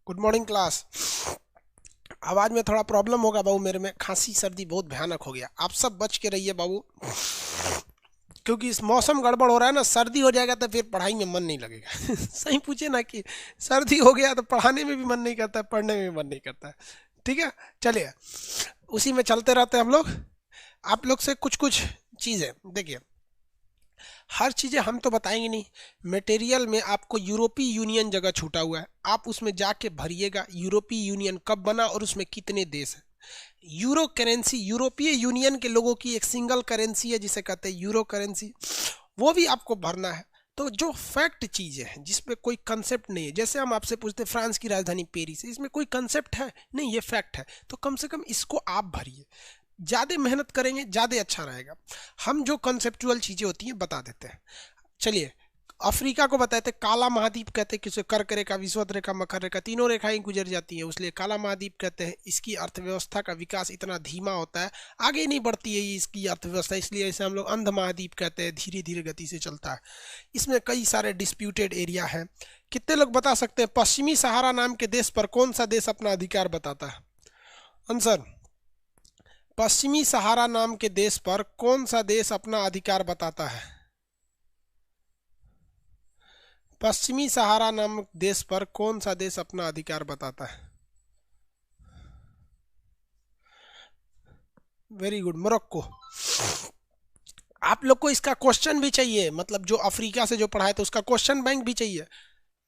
Good morning class. आवाज में थोड़ा प्रॉब्लम होगा बाबू, मेरे में खांसी सर्दी बहुत भयानक हो गया। आप सब बच के रहिए बाबू, क्योंकि इस मौसम गड़बड़ हो रहा है ना। सर्दी हो जाएगा तो फिर पढ़ाई में मन नहीं लगेगा। सही पूछे ना कि सर्दी हो गया तो पढ़ाने में भी मन नहीं करता है, पढ़ने में भी मन नहीं करता है। ठीक है, चलिए उसी में चलते रहते हैं हम लोग। आप लोग से कुछ कुछ चीज़ें देखिए, हर चीज़ें हम तो बताएंगे नहीं। मटेरियल में आपको यूरोपीय यूनियन जगह छूटा हुआ है, आप उसमें जाके भरिएगा यूरोपीय यूनियन कब बना और उसमें कितने देश हैं। यूरो करेंसी यूरोपीय यूनियन के लोगों की एक सिंगल करेंसी है जिसे कहते हैं यूरो करेंसी, वो भी आपको भरना है। तो जो फैक्ट चीज़ें हैं जिसमें कोई कंसेप्ट नहीं है, जैसे हम आपसे पूछते हैं फ्रांस की राजधानी पेरिस है, इसमें कोई कंसेप्ट है नहीं, ये फैक्ट है, तो कम से कम इसको आप भरिए। ज़्यादा मेहनत करेंगे ज़्यादा अच्छा रहेगा। हम जो कंसेप्चुअल चीज़ें होती हैं बता देते हैं। चलिए, अफ्रीका को बताते हैं काला महाद्वीप कहते हैं, किसे कर्क रेखा, विषुवत रेखा, मकर रेखा, तीनों रेखाएं गुजर जाती हैं, इसलिए काला महाद्वीप कहते हैं। इसकी अर्थव्यवस्था का विकास इतना धीमा होता है, आगे नहीं बढ़ती है इसकी अर्थव्यवस्था, इसलिए इसे हम लोग अंध महाद्वीप कहते हैं, धीरे धीरे गति से चलता है। इसमें कई सारे डिस्प्यूटेड एरिया हैं। कितने लोग बता सकते हैं पश्चिमी सहारा नाम के देश पर कौन सा देश अपना अधिकार बताता है? आंसर, पश्चिमी सहारा नाम के देश पर कौन सा देश अपना अधिकार बताता है? पश्चिमी सहारा नामक देश पर कौन सा देश अपना अधिकार बताता है? Very good, Morocco. आप लोग को इसका क्वेश्चन भी चाहिए, मतलब जो अफ्रीका से जो पढ़ाए तो उसका क्वेश्चन बैंक भी चाहिए।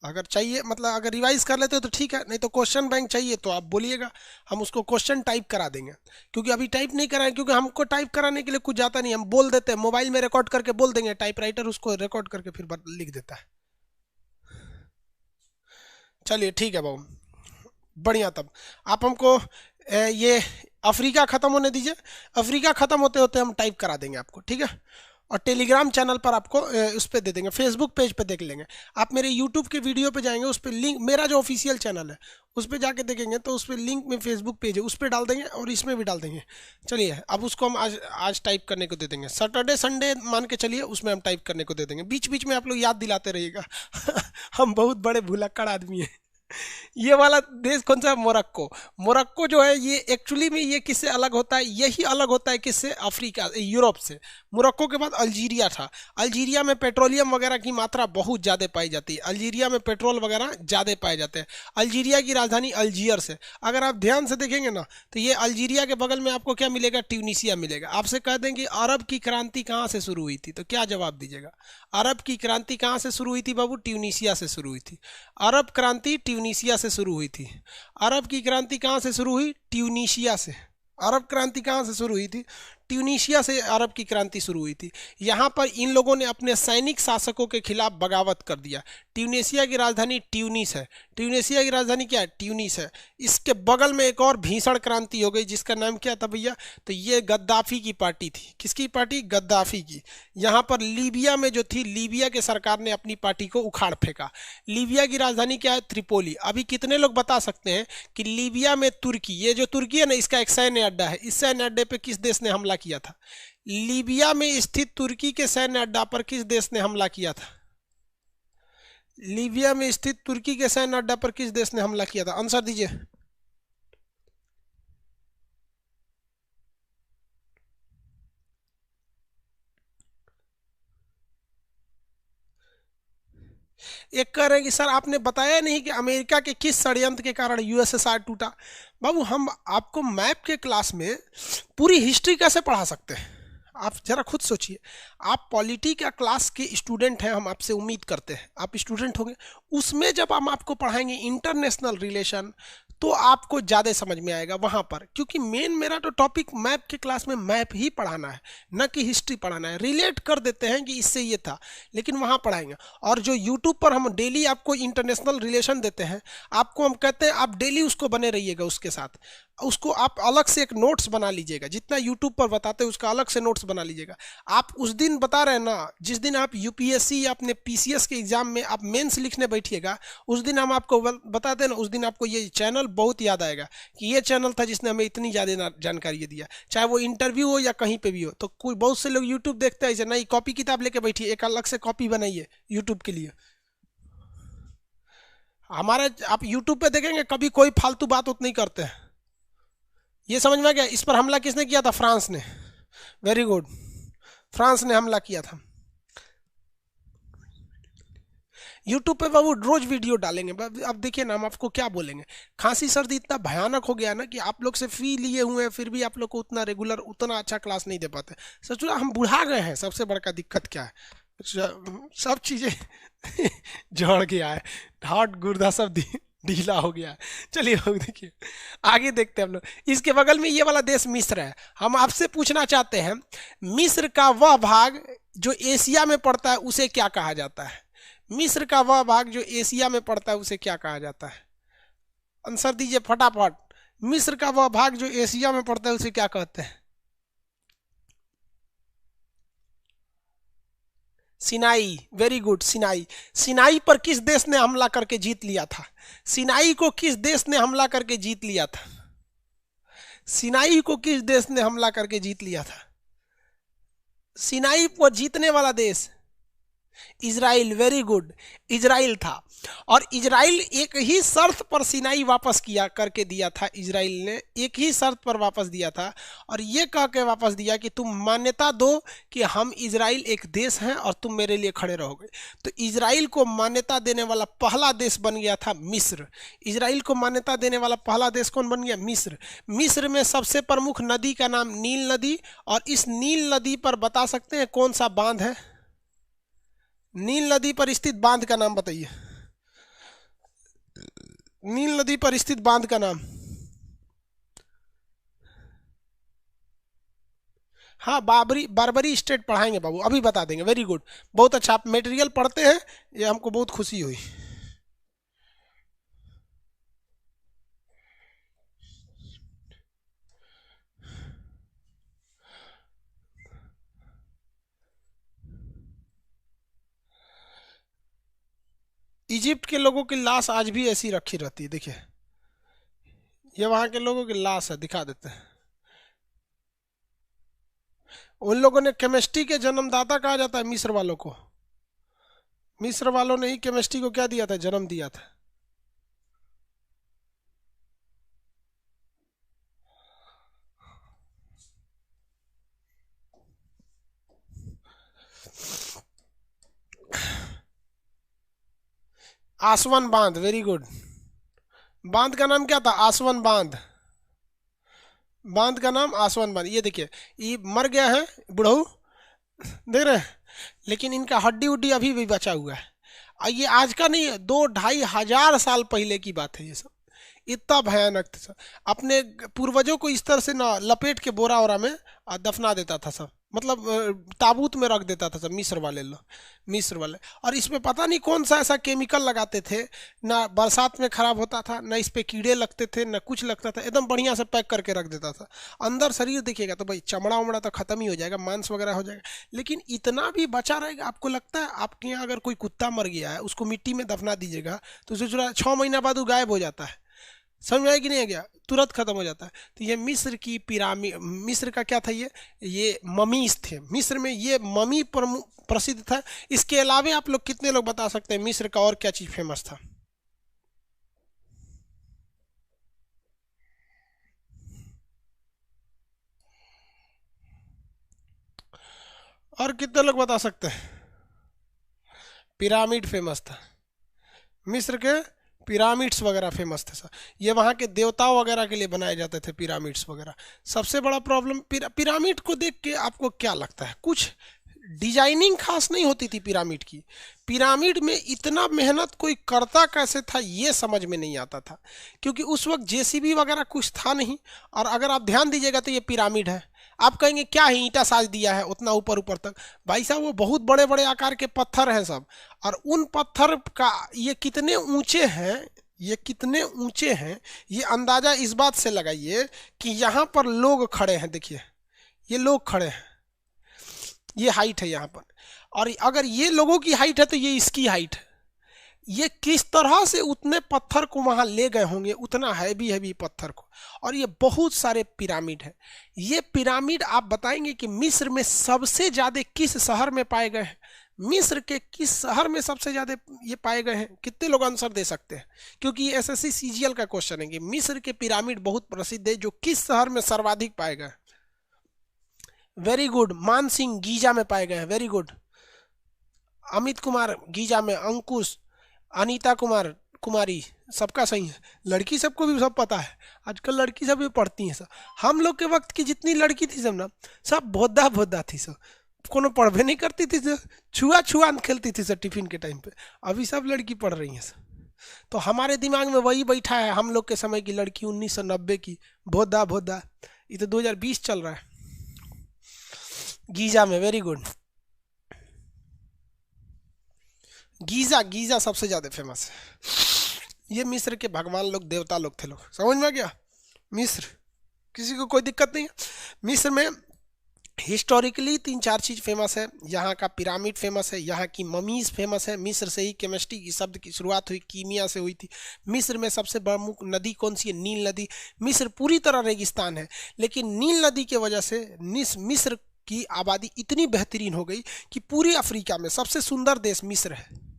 अगर चाहिए मतलब अगर रिवाइज कर लेते हो तो ठीक है, नहीं तो क्वेश्चन बैंक चाहिए तो आप बोलिएगा, हम उसको क्वेश्चन टाइप करा देंगे। क्योंकि अभी टाइप नहीं कराएं, क्योंकि हमको टाइप कराने के लिए कुछ जाता नहीं, हम बोल देते हैं मोबाइल में रिकॉर्ड करके बोल देंगे, टाइप राइटर उसको रिकॉर्ड करके फिर लिख देता है। चलिए ठीक है बाबू, बढ़िया। तब आप हमको ये अफ्रीका ख़त्म होने दीजिए, अफ्रीका ख़त्म होते होते हम टाइप करा देंगे आपको, ठीक है। और टेलीग्राम चैनल पर आपको उस पर दे देंगे, फेसबुक पेज पे देख लेंगे। आप मेरे यूट्यूब के वीडियो पे जाएंगे, उस पर लिंक, मेरा जो ऑफिशियल चैनल है उस पर जाके देखेंगे तो उस पर लिंक में फेसबुक पेज है, उस पर डाल देंगे और इसमें भी डाल देंगे। चलिए अब उसको हम आज आज टाइप करने को दे देंगे, सैटरडे संडे मान के चलिए, उसमें हम टाइप करने को दे देंगे। बीच बीच में आप लोग याद दिलाते रहिएगा। हम बहुत बड़े भुलक्कड़ आदमी हैं। ये वाला देश कौन सा है? मोरक्को। मोरक्को जो है ये एक्चुअली में ये किससे अलग होता है? यही अलग होता है किससे? अफ्रीका, यूरोप से। मोरक्को के बाद अल्जीरिया था। अल्जीरिया में पेट्रोलियम वगैरह की मात्रा बहुत ज़्यादा पाई जाती है, अल्जीरिया में पेट्रोल वगैरह ज़्यादा पाए जाते हैं। अल्जीरिया की राजधानी अल्जीयर्स है। अगर आप ध्यान से देखेंगे ना तो ये अल्जीरिया के बगल में आपको क्या मिलेगा? ट्यूनीशिया मिलेगा। आपसे कह दें कि अरब की क्रांति कहाँ से शुरू हुई थी तो क्या जवाब दीजिएगा? अरब की क्रांति कहाँ से शुरू हुई थी बाबू? ट्यूनीशिया से शुरू हुई थी। अरब क्रांति ट्यूनीशिया से शुरू हुई थी। अरब की क्रांति कहाँ से शुरू हुई? ट्यूनीशिया से। अरब क्रांति कहाँ से शुरू हुई थी? ट्यूनीशिया से अरब की क्रांति शुरू हुई थी। यहाँ पर इन लोगों ने अपने सैनिक शासकों के खिलाफ बगावत कर दिया। ट्यूनीशिया की राजधानी ट्यूनिस है। ट्यूनीशिया की राजधानी क्या है? ट्यूनिस है। इसके बगल में एक और भीषण क्रांति हो गई जिसका नाम क्या था भैया? तो ये गद्दाफी की पार्टी थी। किसकी पार्टी? गद्दाफी की। यहाँ पर लीबिया में जो थी, लीबिया के सरकार ने अपनी पार्टी को उखाड़ फेंका। लीबिया की राजधानी क्या है? त्रिपोली। अभी कितने लोग बता सकते हैं कि लीबिया में तुर्की, ये जो तुर्की है ना, इसका एक सैन्य अड्डा है, इस सैन्य अड्डे पे किस देश ने हमला किया था? लीबिया में स्थित तुर्की के सैन्य अड्डा पर किस देश ने हमला किया था? लीबिया में स्थित तुर्की के सैन्य अड्डा पर किस देश ने हमला किया था? आंसर दीजिए। एक कह रहे हैं कि सर आपने बताया नहीं कि अमेरिका के किस षड्यंत्र के कारण यूएसएसआर टूटा। बाबू हम आपको मैप के क्लास में पूरी हिस्ट्री कैसे पढ़ा सकते हैं? आप जरा खुद सोचिए। आप पॉलिटी का क्लास के स्टूडेंट हैं, हम आपसे उम्मीद करते हैं आप स्टूडेंट होंगे। उसमें जब हम आपको पढ़ाएंगे इंटरनेशनल रिलेशन तो आपको ज़्यादा समझ में आएगा वहाँ पर, क्योंकि मेन मेरा तो टॉपिक मैप के क्लास में मैप ही पढ़ाना है, न कि हिस्ट्री पढ़ाना है। रिलेट कर देते हैं कि इससे ये था, लेकिन वहाँ पढ़ाएंगे। और जो यूट्यूब पर हम डेली आपको इंटरनेशनल रिलेशन देते हैं, आपको हम कहते हैं आप डेली उसको बने रहिएगा, उसके साथ उसको आप अलग से एक नोट्स बना लीजिएगा। जितना यूट्यूब पर बताते हैं उसका अलग से नोट्स बना लीजिएगा। आप उस दिन बता रहे हैं ना, जिस दिन आप यूपीएससी या अपने पीसीएस के एग्जाम में आप मेंस लिखने बैठिएगा, उस दिन हम आपको बताते हैं ना, उस दिन आपको ये चैनल बहुत याद आएगा कि ये चैनल था जिसने हमें इतनी ज़्यादा जानकारी दिया। चाहे वो इंटरव्यू हो या कहीं पे भी हो, तो कोई बहुत से लोग यूट्यूब देखते हैं ऐसे, नहीं कॉपी किताब लेके बैठिए, एक अलग से कॉपी बनाइए यूट्यूब के लिए। हमारे आप यूट्यूब पे देखेंगे कभी कोई फालतू बात उत नहीं करते हैं। ये समझ में आ गया। इस पर हमला किसने किया था? फ्रांस ने। वेरी गुड, फ्रांस ने हमला किया था। यूट्यूब पे बाबू रोज वीडियो डालेंगे। अब देखिए ना, हम आपको क्या बोलेंगे, खांसी सर्दी इतना भयानक हो गया ना कि आप लोग से फी लिए हुए हैं, फिर भी आप लोग को उतना रेगुलर उतना अच्छा क्लास नहीं दे पाते। सोचो हम बुढ़ा गए हैं, सबसे बड़का दिक्कत क्या है? सब चीज़ें झड़ गया है, हार्ट गुर्दा सब ढीला हो गया है। चलिए देखिए आगे देखते हैं हम लोग। इसके बगल में ये वाला देश मिस्र है। हम आपसे पूछना चाहते हैं, मिस्र का वह भाग जो एशिया में पड़ता है उसे क्या कहा जाता है? मिस्र का वह भाग जो एशिया में पड़ता है उसे क्या कहा जाता है? आंसर दीजिए फटाफट। मिस्र का वह भाग जो एशिया में पड़ता है उसे क्या कहते हैं? Sinai. Very good, Sinai. Sinai पर किस देश ने हमला करके जीत लिया था? सिनाई को किस देश ने हमला करके जीत लिया था? सिनाई को किस देश ने हमला करके जीत लिया था? सिनाई को जीतने वाला देश इजराइल। वेरी गुड, इजराइल था। और इजराइल एक ही शर्त पर सिनाई वापस किया करके दिया था। इजराइल ने एक ही शर्त पर वापस दिया था, और ये कह के वापस दिया कि तुम मान्यता दो कि हम इजराइल एक देश हैं और तुम मेरे लिए खड़े रहोगे। तो इजराइल को मान्यता देने वाला पहला देश बन गया था मिस्र। इजराइल को मान्यता देने वाला पहला देश कौन बन गया? मिस्र। मिस्र में सबसे प्रमुख नदी का नाम नील नदी, और इस नील नदी पर बता सकते हैं कौन सा बांध है? नील नदी पर स्थित बांध का नाम बताइए। नील नदी पर स्थित बांध का नाम? हाँ, बारबरी स्टेट पढ़ाएंगे बाबू, अभी बता देंगे। वेरी गुड, बहुत अच्छा, आप मटेरियल पढ़ते हैं, ये हमको बहुत खुशी हुई। इजिप्ट के लोगों की लाश आज भी ऐसी रखी रहती है। देखिए ये वहां के लोगों की लाश है, दिखा देते हैं। उन लोगों ने केमिस्ट्री के जन्मदाता कहा जाता है मिस्र वालों को। मिस्र वालों ने ही केमिस्ट्री को क्या दिया था? जन्म दिया था। आसवन बांध। वेरी गुड, बांध का नाम क्या था? आसवन बांध। बांध का नाम आसवन बांध। ये देखिए, ये मर गया है बुढ़ऊ, देख रहे हैं, लेकिन इनका हड्डी उड्डी अभी भी बचा हुआ है। और ये आज का नहीं है, 2-2.5 हजार साल पहले की बात है। ये सब इतना भयानक था सब। अपने पूर्वजों को इस तरह से ना लपेट के बोरा वोरा में दफना देता था सब, मतलब ताबूत में रख देता था सब मिस्र वाले लोग, मिस्र वाले। और इसमें पता नहीं कौन सा ऐसा केमिकल लगाते थे, ना बरसात में खराब होता था, ना इस पे कीड़े लगते थे, ना कुछ लगता था, एकदम बढ़िया से पैक करके रख देता था। अंदर शरीर देखिएगा तो भाई चमड़ा उमड़ा तो खत्म ही हो जाएगा, मांस वगैरह हो जाएगा, लेकिन इतना भी बचा रहेगा। आपको लगता है आपके यहाँ अगर कोई कुत्ता मर गया है, उसको मिट्टी में दफना दीजिएगा तो उसे 6 महीना बाद वो गायब हो जाता है। समझ में आया कि नहीं आ गया? तुरंत खत्म हो जाता है। तो ये मिस्र की पिरामिड, मिस्र का क्या था? ये ममीज थे। मिस्र में ये ममी प्रसिद्ध था। इसके अलावा आप लोग कितने लोग बता सकते हैं मिस्र का और क्या चीज फेमस था? और कितने लोग बता सकते हैं? पिरामिड फेमस था मिस्र के, पिरामिड्स वगैरह फेमस थे सर। ये वहाँ के देवताओं वगैरह के लिए बनाए जाते थे पिरामिड्स वगैरह। सबसे बड़ा प्रॉब्लम पिरामिड को देख के आपको क्या लगता है? कुछ डिजाइनिंग खास नहीं होती थी पिरामिड की। पिरामिड में इतना मेहनत कोई करता कैसे था ये समझ में नहीं आता था, क्योंकि उस वक्त जेसीबी वगैरह कुछ था नहीं। और अगर आप ध्यान दीजिएगा तो ये पिरामिड है, आप कहेंगे क्या है, ईंटा साज दिया है उतना ऊपर ऊपर तक। भाई साहब वो बहुत बड़े बड़े आकार के पत्थर हैं सब, और उन पत्थर का ये कितने ऊंचे हैं, ये कितने ऊंचे हैं, ये अंदाजा इस बात से लगाइए कि यहाँ पर लोग खड़े हैं। देखिए ये लोग खड़े हैं, ये हाइट है यहाँ पर, और अगर ये लोगों की हाइट है तो ये इसकी हाइट है। ये किस तरह से उतने पत्थर को वहां ले गए होंगे, उतना हैवी हैवी पत्थर को। और ये बहुत सारे पिरामिड है। ये पिरामिड आप बताएंगे कि मिस्र में सबसे ज्यादा किस शहर में पाए गए हैं? मिस्र के किस शहर में सबसे ज्यादा ये पाए गए हैं? कितने लोग आंसर दे सकते हैं? क्योंकि ये एसएससी सीजीएल का क्वेश्चन है कि मिस्र के पिरामिड बहुत प्रसिद्ध है, जो किस शहर में सर्वाधिक पाए गए? वेरी गुड, मान सिंह गीजा में पाए गए हैं, very good. Amit Kumar Giza में, अंकुश, अनीता कुमारी, सबका सही है। लड़की सबको भी सब पता है, आजकल लड़की सब भी पढ़ती हैं सब। हम लोग के वक्त की जितनी लड़की थी सब ना, सब भोदा भोदा थी सब, कोनो पढ़वे नहीं करती थी सब, छुआ छुआन खेलती थी सब टिफिन के टाइम पे। अभी सब लड़की पढ़ रही हैं सब। तो हमारे दिमाग में वही बैठा है, हम लोग के समय की लड़की 1990 की भोदा भोदा। ये तो 2020 चल रहा है। गीजा में, वेरी गुड। गीजा, गीजा सबसे ज्यादा फेमस है। ये मिस्र के भगवान लोग, देवता लोग थे लोग, समझ में आ गया? मिस्र, किसी को कोई दिक्कत नहीं है? मिस्र में हिस्टोरिकली 3-4 चीज फेमस है। यहाँ का पिरामिड फेमस है, यहाँ की ममीज फेमस है। मिस्र से ही केमिस्ट्री की शब्द की शुरुआत हुई, कीमिया से हुई थी। मिस्र में सबसे प्रमुख नदी कौन सी है? नील नदी। मिस्र पूरी तरह रेगिस्तान है, लेकिन नील नदी के वजह से मिस्र की आबादी इतनी बेहतरीन हो गई कि पूरी अफ्रीका में सबसे सुंदर देश मिस्र है।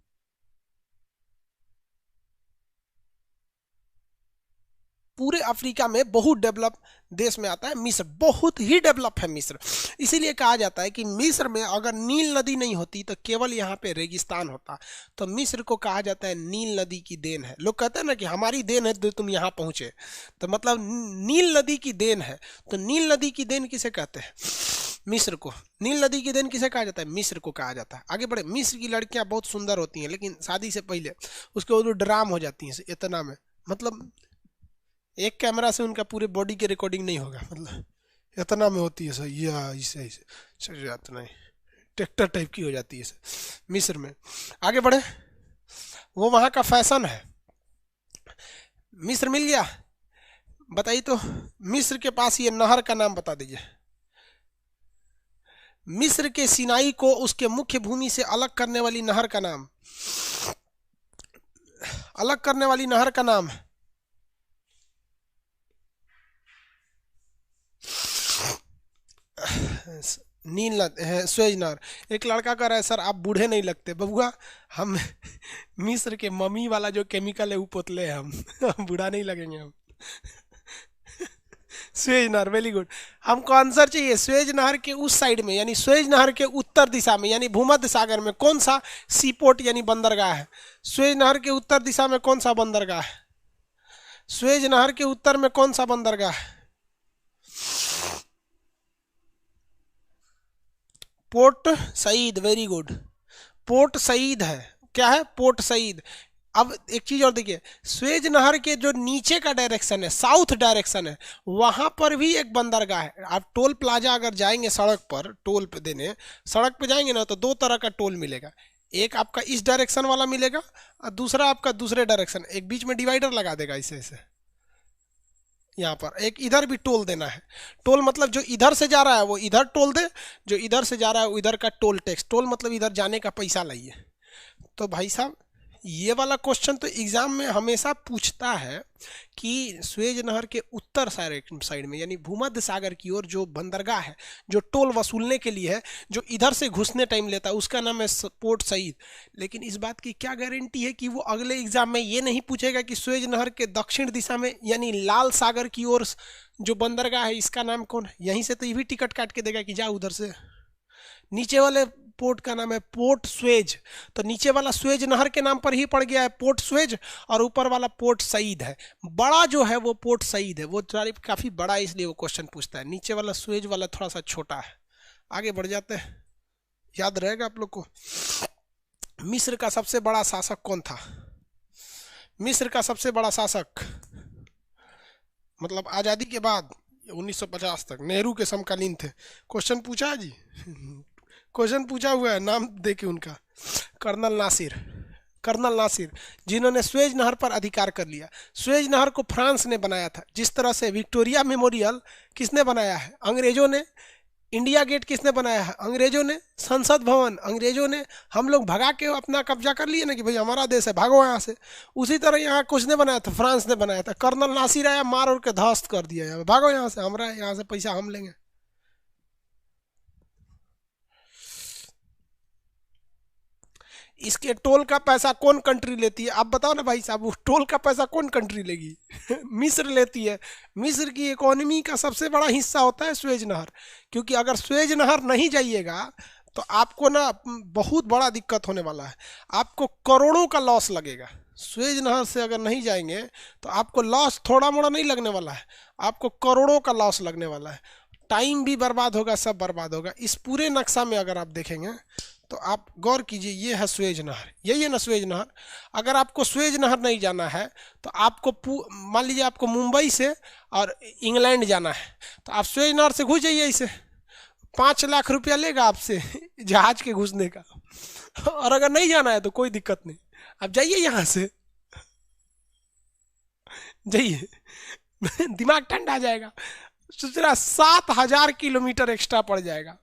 पूरे अफ्रीका में बहुत डेवलप देश में आता है मिस्र, बहुत ही डेवलप है मिस्र। इसीलिए कहा जाता है कि मिस्र में अगर नील नदी नहीं होती तो केवल यहाँ पे रेगिस्तान होता। तो मिस्र को कहा जाता है नील नदी की देन है। लोग कहते हैं ना कि हमारी देन है तो तुम यहाँ पहुंचे, तो मतलब नील नदी की देन है। तो नील नदी की देन किसे कहते हैं? मिस्र को। नील नदी की देन किसे कहा जाता है? मिस्र को कहा जाता है। आगे बढ़े। मिस्र की लड़कियां बहुत सुंदर होती हैं, लेकिन शादी से पहले उसके वो ड्राम हो जाती हैं इतना में, मतलब एक कैमरा से उनका पूरे बॉडी की रिकॉर्डिंग नहीं होगा, मतलब इतना में होती है सर, या ऐसे ऐसे चल जाता नहीं, ट्रैक्टर टाइप की हो जाती है सर मिस्र में। आगे बढ़े। वो वहाँ का फैशन है। मिस्र मिल गया। बताइए तो मिस्र के पास ये नहर का नाम बता दीजिए। मिस्र के सिनाई को उसके मुख्य भूमि से अलग करने वाली नहर का नाम, अलग करने वाली नहर का नाम नील है, स्वेज नहर। एक लड़का कह रहा है सर आप बूढ़े नहीं लगते। बबुआ, हम मिस्र के मम्मी वाला जो केमिकल है वो पोतले हैं हम बूढ़ा नहीं लगेंगे हम। स्वेज नहर, वेरी गुड। हमको आंसर चाहिए स्वेज नहर के उस साइड में, यानी स्वेज नहर के उत्तर दिशा में, यानी भूमध्य सागर में कौन सा सीपोर्ट यानी बंदरगाह है? स्वेज नहर के उत्तर दिशा में कौन सा बंदरगाह है? स्वेज नहर के उत्तर में कौन सा बंदरगाह है? Port Said, very good. Port Said है। क्या है? Port Said. अब एक चीज और देखिए, स्वेज नहर के जो नीचे का डायरेक्शन है, साउथ डायरेक्शन है, वहां पर भी एक बंदरगाह है। आप टोल प्लाजा अगर जाएंगे सड़क पर, टोल पे देने सड़क पे जाएंगे ना, तो दो तरह का टोल मिलेगा। एक आपका इस डायरेक्शन वाला मिलेगा और दूसरा आपका दूसरे डायरेक्शन, एक बीच में डिवाइडर लगा देगा ऐसे ऐसे। यहाँ पर एक इधर भी टोल देना है। टोल मतलब जो इधर से जा रहा है वो इधर टोल दे, जो इधर से जा रहा है वो इधर का टोल टैक्स। टोल मतलब इधर जाने का पैसा लाइए। तो भाई साहब ये वाला क्वेश्चन तो एग्जाम में हमेशा पूछता है कि स्वेज नहर के उत्तर साइड में, यानी भूमध्य सागर की ओर जो बंदरगाह है, जो टोल वसूलने के लिए है, जो इधर से घुसने टाइम लेता है, उसका नाम है पोर्ट सईद। लेकिन इस बात की क्या गारंटी है कि वो अगले एग्जाम में ये नहीं पूछेगा कि स्वेज नहर के दक्षिण दिशा में, यानी लाल सागर की ओर जो बंदरगाह है, इसका नाम कौन है? यहीं से तो ये भी टिकट काट के देगा कि जा उधर से। नीचे वाले पोर्ट का नाम है पोर्ट स्वेज, तो नीचे वाला स्वेज नहर के नाम पर ही पड़ गया है पोर्ट स्वेज, और ऊपर वाला पोर्ट सईद है। बड़ा जो है वो पोर्ट सईद है, वो काफी बड़ा है, इसलिए वो क्वेश्चन पूछता है। नीचे वाला स्वेज वाला थोड़ा सा छोटा है। आगे बढ़ जाते हैं, याद रहेगा आप लोग को। मिस्र का सबसे बड़ा शासक कौन था? मिस्र का सबसे बड़ा शासक, मतलब आजादी के बाद 1950 तक, नेहरू के समकालीन थे। क्वेश्चन पूछा है जी क्वेश्चन पूछा हुआ है, नाम देके उनका, कर्नल नासिर। कर्नल नासिर, जिन्होंने स्वेज नहर पर अधिकार कर लिया। स्वेज नहर को फ्रांस ने बनाया था, जिस तरह से विक्टोरिया मेमोरियल किसने बनाया है? अंग्रेजों ने। इंडिया गेट किसने बनाया है? अंग्रेजों ने। संसद भवन अंग्रेजों ने। हम लोग भगा के अपना कब्जा कर लिए ना कि भाई हमारा देश है, भागो यहाँ से। उसी तरह यहाँ किसने बनाया था? फ्रांस ने बनाया था। कर्नल नासिर आया, मार और के ध्वस्त कर दिया, भागो यहाँ से, हमारा यहाँ से पैसा हम लेंगे। इसके टोल का पैसा कौन कंट्री लेती है? आप बताओ ना भाई साहब, वो टोल का पैसा कौन कंट्री लेगी? मिस्र लेती है। मिस्र की इकोनॉमी का सबसे बड़ा हिस्सा होता है स्वेज नहर, क्योंकि अगर स्वेज नहर नहीं जाइएगा तो आपको ना बहुत बड़ा दिक्कत होने वाला है, आपको करोड़ों का लॉस लगेगा। स्वेज नहर से अगर नहीं जाएंगे तो आपको लॉस थोड़ा मोड़ा नहीं लगने वाला है, आपको करोड़ों का लॉस लगने वाला है, टाइम भी बर्बाद होगा, सब बर्बाद होगा। इस पूरे नक्शा में अगर आप देखेंगे तो आप गौर कीजिए, ये है स्वेज नहर, यही है ना स्वेज नहर। अगर आपको स्वेज नहर नहीं जाना है तो आपको मान लीजिए आपको मुंबई से और इंग्लैंड जाना है, तो आप स्वेज नहर से घुस जाइए, इसे 5 लाख रुपया लेगा आपसे जहाज के घुसने का। और अगर नहीं जाना है तो कोई दिक्कत नहीं, आप जाइए यहाँ से, जाइए दिमाग ठंडा आ जाएगा। सोच रहा 7,000 किलोमीटर एक्स्ट्रा पड़ जाएगा।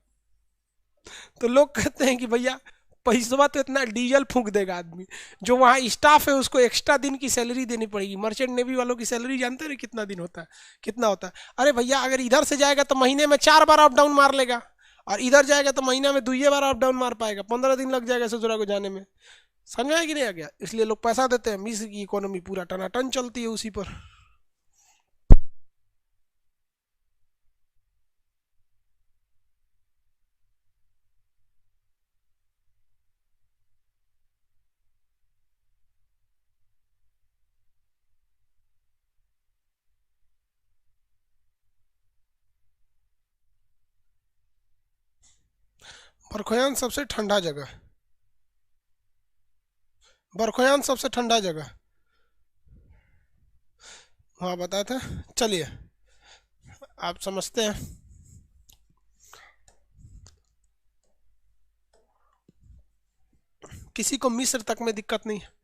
तो लोग कहते हैं कि भैया पैसा तो इतना डीजल फूंक देगा आदमी, जो वहाँ स्टाफ है उसको एक्स्ट्रा दिन की सैलरी देनी पड़ेगी। मर्चेंट नेवी वालों की सैलरी जानते हैं कितना दिन होता है, कितना होता है? अरे भैया अगर इधर से जाएगा तो महीने में 4 बार अप डाउन मार लेगा, और इधर जाएगा तो महीना में 2 बार अप डाउन मार पाएगा, 15 दिन लग जाएगा ससुरा को जाने में। समझ आया कि नहीं आ गया? इसलिए लोग पैसा देते हैं। मिस्र की इकोनॉमी पूरा टनाटन चलती है उसी पर। बरखोयान सबसे ठंडा जगह, बरखोयान सबसे ठंडा जगह वहाँ बताए थे। चलिए आप समझते हैं। किसी को मिस्र तक में दिक्कत नहीं है,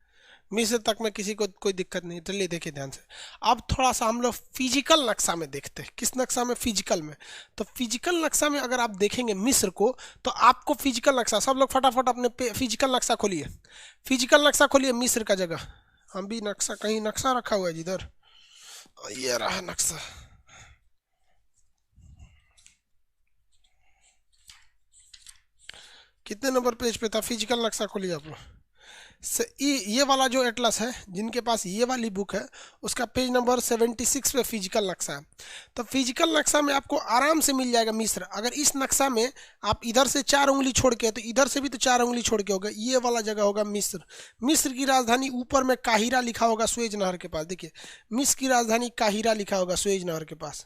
मिस्र तक में किसी को कोई दिक्कत नहीं। चलिए देखिए ध्यान से, अब थोड़ा सा हम लोग फिजिकल नक्शा में देखते हैं। किस नक्शा में? फिजिकल में। तो फिजिकल नक्शा में अगर आप देखेंगे मिस्र को, तो आपको फिजिकल नक्शा, सब लोग फटाफट अपने फिजिकल नक्शा खोलिए, फिजिकल नक्शा खोलिए मिस्र का जगह। हम भी नक्शा, कहीं नक्शा रखा हुआ है जिधर, ये रहा नक्शा। कितने नंबर पेज पे था? फिजिकल नक्शा खोलिए आप लोग। ये वाला जो एटलस है, जिनके पास ये वाली बुक है, उसका पेज नंबर 76 पे फिजिकल नक्शा है। तो फिजिकल नक्शा में आपको आराम से मिल जाएगा मिस्र। अगर इस नक्शा में आप इधर से 4 उंगली छोड़ के, तो इधर से भी तो 4 उंगली छोड़ के होगा, ये वाला जगह होगा मिस्र। मिस्र की राजधानी ऊपर में काहिरा लिखा होगा, स्वेज नहर के पास। देखिए मिस्र की राजधानी काहिरा लिखा होगा, स्वेज नहर के पास।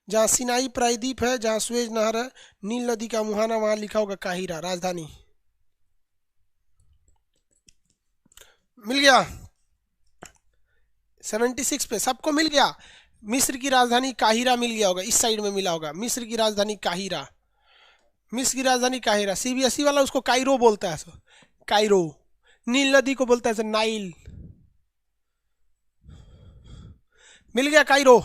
जहाँ सिनाई प्रायद्वीप है, जहाँ स्वेज नहर है, नील नदी का मुहाना, वहाँ लिखा होगा काहिरा राजधानी। मिल गया? 76 पे सबको मिल गया। मिस्र की राजधानी काहिरा मिल गया होगा, इस साइड में मिला होगा मिस्र की राजधानी काहिरा। मिस्र की राजधानी काहिरा। सीबीएसई वाला उसको कायरो बोलता है, कायरो। नील नदी को बोलता है नाइल। मिल गया कायरो,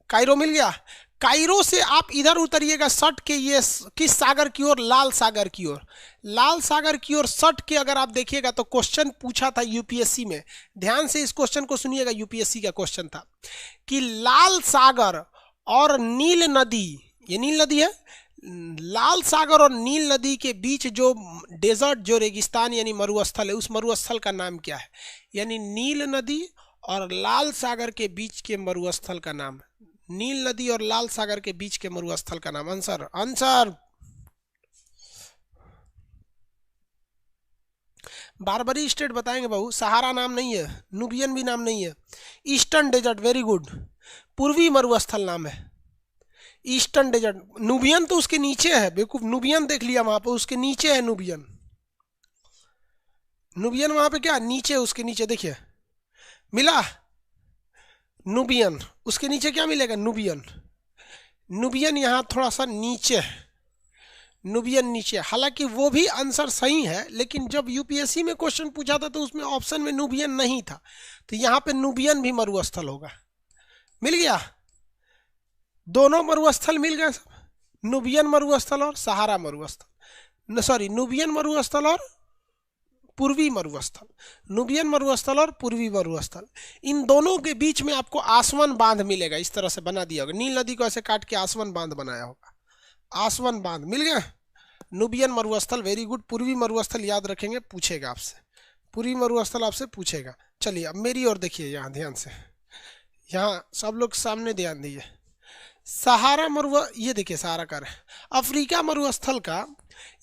कायरो मिल गया। कायरो से आप इधर उतरिएगा सट के, ये किस सागर की ओर? लाल सागर की ओर। लाल सागर की ओर सट के अगर आप देखिएगा तो क्वेश्चन पूछा था यूपीएससी में, ध्यान से इस क्वेश्चन को सुनिएगा। यूपीएससी का क्वेश्चन था कि लाल सागर और नील नदी, ये नील नदी है, लाल सागर और नील नदी के बीच जो डेजर्ट, जो रेगिस्तान यानी मरुस्थल है, उस मरुस्थल का नाम क्या है? यानी नील नदी और लाल सागर के बीच के मरुस्थल का नाम, नील नदी और लाल सागर के बीच के मरुस्थल का नाम। Answer, answer. बारबरी स्टेट बताएंगे बहू, सहारा नाम नहीं है, नुबियन भी नाम नहीं है। ईस्टर्न डेजर्ट, वेरी गुड, पूर्वी मरुस्थल नाम है ईस्टर्न डेजर्ट। नुबियन तो उसके नीचे है, बेवकूफ, नुबियन देख लिया वहां पर, उसके नीचे है नुबियन। नुबियन वहां पे क्या नीचे, उसके नीचे देखिए मिला नुबियन, उसके नीचे क्या मिलेगा? नुबियन। नुबियन यहाँ थोड़ा सा नीचे है, नुबियन नीचे। हालांकि वो भी आंसर सही है, लेकिन जब यूपीएससी में क्वेश्चन पूछा था तो उसमें ऑप्शन में नुबियन नहीं था, तो यहाँ पे नुबियन भी मरुस्थल होगा। मिल गया, दोनों मरुस्थल मिल गए सब, नुबियन मरुस्थल और सहारा मरुस्थल, सॉरी नुबियन मरुस्थल और पूर्वी मरुस्थल, नुबियन मरुस्थल और पूर्वी मरुस्थल। इन दोनों के बीच में आपको आसवन बांध मिलेगा, इस तरह से बना दिया होगा, नील नदी को ऐसे काट के आसवन बांध बनाया होगा, आसवन बांध मिल गया। नुबियन मरुस्थल, वेरी गुड। पूर्वी मरुस्थल याद रखेंगे, पूछेगा आपसे, पूर्वी मरुस्थल आपसे पूछेगा। चलिए अब मेरी ओर देखिए, यहाँ ध्यान से, यहाँ सब लोग सामने ध्यान दीजिए। सहारा मरु, ये देखिए सहारा कर अफ्रीका मरुस्थल का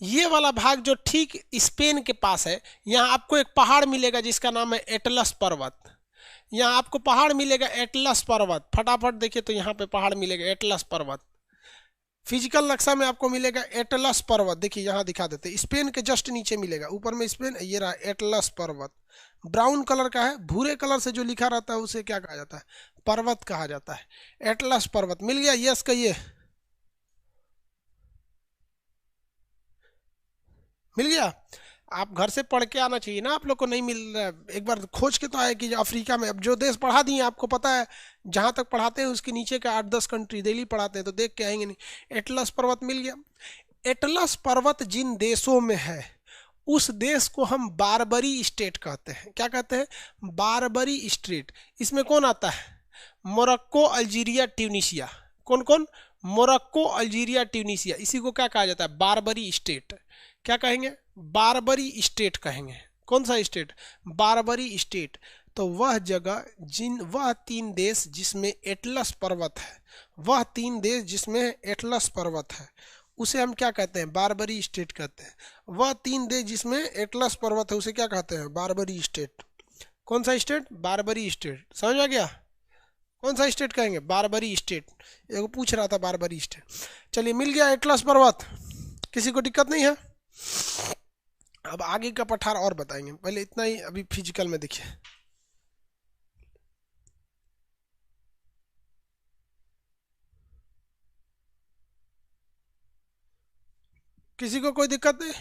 ये वाला भाग जो ठीक स्पेन के पास है, यहाँ आपको एक पहाड़ मिलेगा जिसका नाम है एटलस पर्वत। यहाँ आपको पहाड़ मिलेगा एटलस पर्वत, फटाफट देखिए तो यहाँ पे पहाड़ मिलेगा एटलस पर्वत। फिजिकल नक्शा में आपको मिलेगा एटलस पर्वत, देखिए यहाँ दिखा देते हैं, स्पेन के जस्ट नीचे मिलेगा, ऊपर में स्पेन, ये रहा एटलस पर्वत। ब्राउन कलर का है, भूरे कलर से जो लिखा रहता है उसे क्या कहा जाता है? पर्वत कहा जाता है। एटलस पर्वत मिल गया, यस कहिए, मिल गया। आप घर से पढ़ के आना चाहिए ना, आप लोग को नहीं मिल रहा है, एक बार खोज के तो आए कि अफ्रीका में, अब जो देश पढ़ा दिए आपको पता है, जहाँ तक पढ़ाते हैं उसके नीचे का 8-10 कंट्री डेली पढ़ाते हैं, तो देख के आएंगे नहीं। एटलस पर्वत मिल गया। एटलस पर्वत जिन देशों में है उस देश को हम बारबरी स्टेट कहते हैं। क्या कहते हैं? बारबरी स्टेट। इसमें कौन आता है? Morocco, Algeria, Tunisia. कौन कौन? Morocco, Algeria, Tunisia. इसी को क्या कहा जाता है? बारबरी स्टेट। क्या कहेंगे? बारबरी स्टेट कहेंगे। कौन सा स्टेट? बारबरी स्टेट। तो वह जगह वह 3 देश जिसमें एटलस पर्वत है, वह 3 देश जिसमें एटलस पर्वत है, उसे हम क्या कहते हैं? बारबरी स्टेट कहते हैं। वह 3 देश जिसमें एटलस पर्वत है उसे क्या कहते हैं? बारबरी स्टेट। कौन सा स्टेट? बारबरी स्टेट। समझ आ गया? कौन सा स्टेट कहेंगे? बारबरी स्टेट। एगो पूछ रहा था बारबरी स्टेट। चलिए मिल गया एटलस पर्वत, किसी को दिक्कत नहीं है। अब आगे का पठार और बताएंगे, पहले इतना ही अभी फिजिकल में देखिए। किसी को कोई दिक्कत नहीं?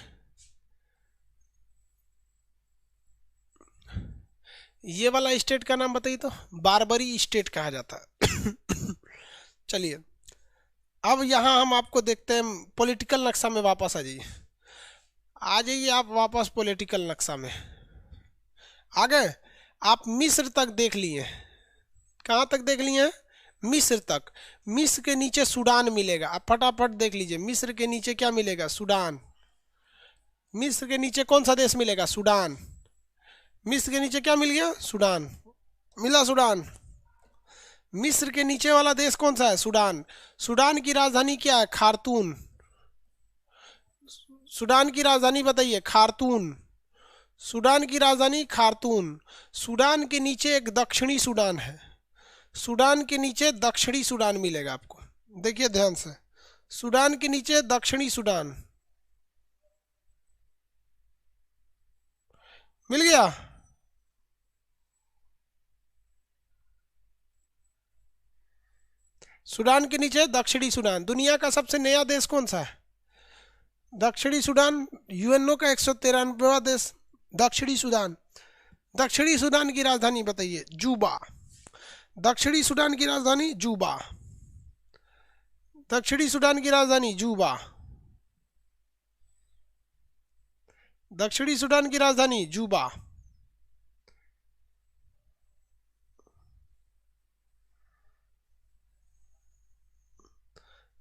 ये वाला स्टेट का नाम बताइए तो। बारबरी स्टेट कहा जाता है। चलिए अब यहाँ हम आपको देखते हैं पॉलिटिकल नक्शा में, वापस आ जाइए, आ जाइए आप वापस पॉलिटिकल नक्शा में। आ गए आप? मिस्र तक देख लिए, कहाँ तक देख लिए हैं? मिस्र तक। मिस्र के नीचे सूडान मिलेगा, आप फटाफट देख लीजिए, मिस्र के नीचे क्या मिलेगा? सूडान। मिस्र के नीचे कौन सा देश मिलेगा? सूडान। मिस्र के नीचे क्या मिल गया? सूडान। मिला सूडान। मिस्र के नीचे वाला देश कौन सा है? सूडान। सूडान की राजधानी क्या है? खार्तूम। सूडान की राजधानी बताइए। खार्तूम। सूडान की राजधानी खार्तूम। सूडान के नीचे एक दक्षिणी सूडान है, सूडान के नीचे दक्षिणी सूडान मिलेगा आपको, देखिए ध्यान से, सूडान के नीचे दक्षिणी सूडान मिल गया। सूडान के नीचे दक्षिणी सूडान। दुनिया का सबसे नया देश कौन सा है? दक्षिणी सूडान, यूएनओ का 193वां देश दक्षिणी सूडान। दक्षिणी सूडान की राजधानी बताइए। जूबा। दक्षिणी सूडान की राजधानी जूबा। दक्षिणी सूडान की राजधानी जूबा। दक्षिणी सूडान की राजधानी जूबा।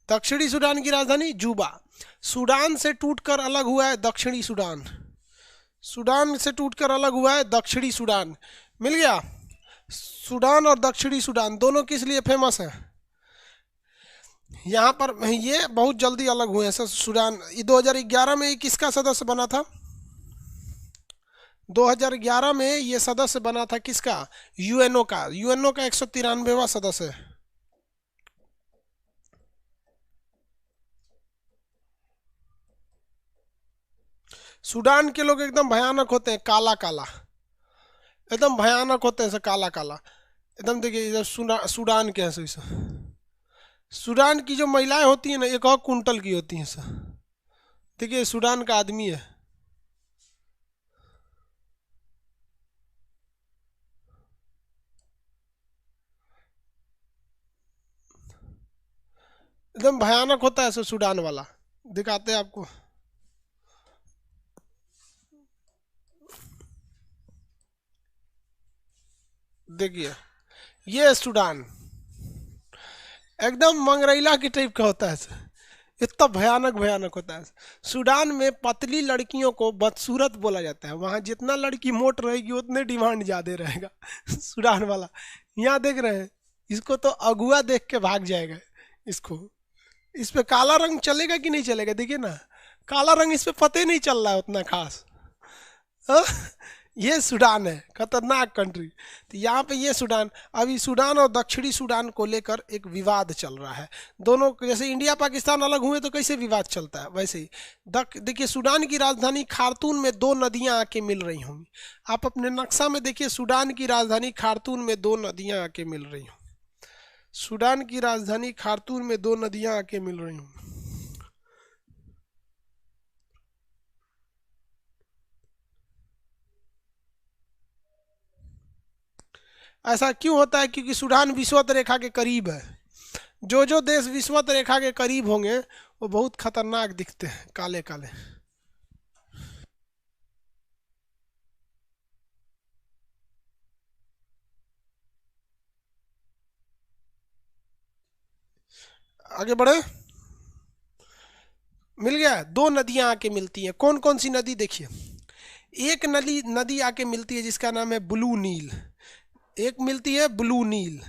दक्षिणी सूडान की राजधानी जूबा। सूडान से टूटकर अलग हुआ है दक्षिणी सूडान। सूडान से टूटकर अलग हुआ है दक्षिणी सूडान। मिल गया। सूडान और दक्षिणी सूडान दोनों किस लिए फेमस है? यहाँ पर ये बहुत जल्दी अलग हुए हैं सर। सूडान 2011 में किसका सदस्य बना था? 2011 में ये सदस्य बना था किसका? यूएनओ का। यूएनओ का 193वां सदस्य है। सूडान के लोग एकदम भयानक होते हैं, काला काला, एकदम भयानक होते हैं सर, काला काला एकदम। देखिए इधर सूडान के हैं सर। सूडान की जो महिलाएं होती हैं ना, 1 कुंटल की होती हैं सर। देखिए सूडान का आदमी है, एकदम भयानक होता है सर सूडान वाला। दिखाते हैं आपको, देखिए ये सूडान एकदम मंगरैला की टाइप का होता है सर। इतना भयानक भयानक होता है। सूडान में पतली लड़कियों को बदसूरत बोला जाता है। वहाँ जितना लड़की मोट रहेगी उतने डिमांड ज़्यादा रहेगा। सूडान वाला यहाँ देख रहे हैं, इसको तो अगुआ देख के भाग जाएगा। इसको, इस पे काला रंग चलेगा कि नहीं चलेगा, देखिए ना, काला रंग इस पे पता ही नहीं चल रहा है उतना खास। हाँ? ये सूडान है, खतरनाक कंट्री। तो यहाँ पे ये सूडान, अभी सूडान और दक्षिणी सूडान को लेकर एक विवाद चल रहा है। दोनों, जैसे इंडिया पाकिस्तान अलग हुए तो कैसे विवाद चलता है, वैसे ही देखिए सूडान की राजधानी खार्तूम में दो नदियां आके मिल रही होंगी। आप अपने नक्शा में देखिए, सूडान की राजधानी खार्तूम में दो नदियां आके मिल रही हों। सूडान की राजधानी खार्तूम में दो नदियां आके मिल रही हों। ऐसा क्यों होता है? क्योंकि सूडान विषुवत रेखा के करीब है। जो जो देश विषुवत रेखा के करीब होंगे वो बहुत खतरनाक दिखते हैं, काले काले। आगे बढ़े, मिल गया। दो नदियां आके मिलती हैं, कौन कौन सी नदी देखिए। एक नदी नदी आके मिलती है जिसका नाम है ब्लू नील। एक मिलती है ब्लू नील,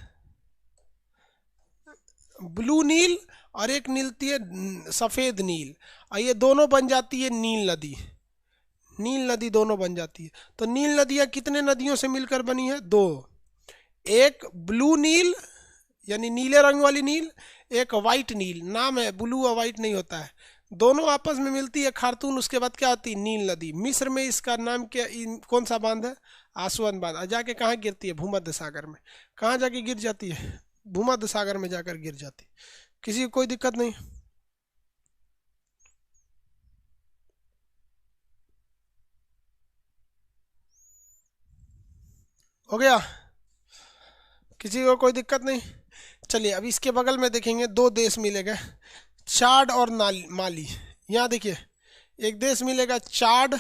ब्लू नील, और एक मिलती है सफ़ेद नील। और ये दोनों बन जाती है नील नदी। नील नदी दोनों बन जाती है। तो नील नदियाँ कितने नदियों से मिलकर बनी है? दो। एक ब्लू नील यानी नीले रंग वाली नील, एक वाइट नील, नाम है, ब्लू और वाइट नहीं होता है। दोनों आपस में मिलती है खार्तून, उसके बाद क्या होती है? नील नदी। मिस्र में इसका नाम क्या, कौन सा बांध है? आसवन बांध। और जाके कहाँ गिरती है? भूमध्य सागर में। कहाँ जाके गिर जाती है? भूमध्य सागर में जाकर गिर जाती। किसी को कोई दिक्कत नहीं? हो गया? किसी को कोई दिक्कत नहीं? चलिए अब इसके बगल में देखेंगे, दो देश मिलेगा, चाड और माली। यहाँ देखिए, एक देश मिलेगा चाड,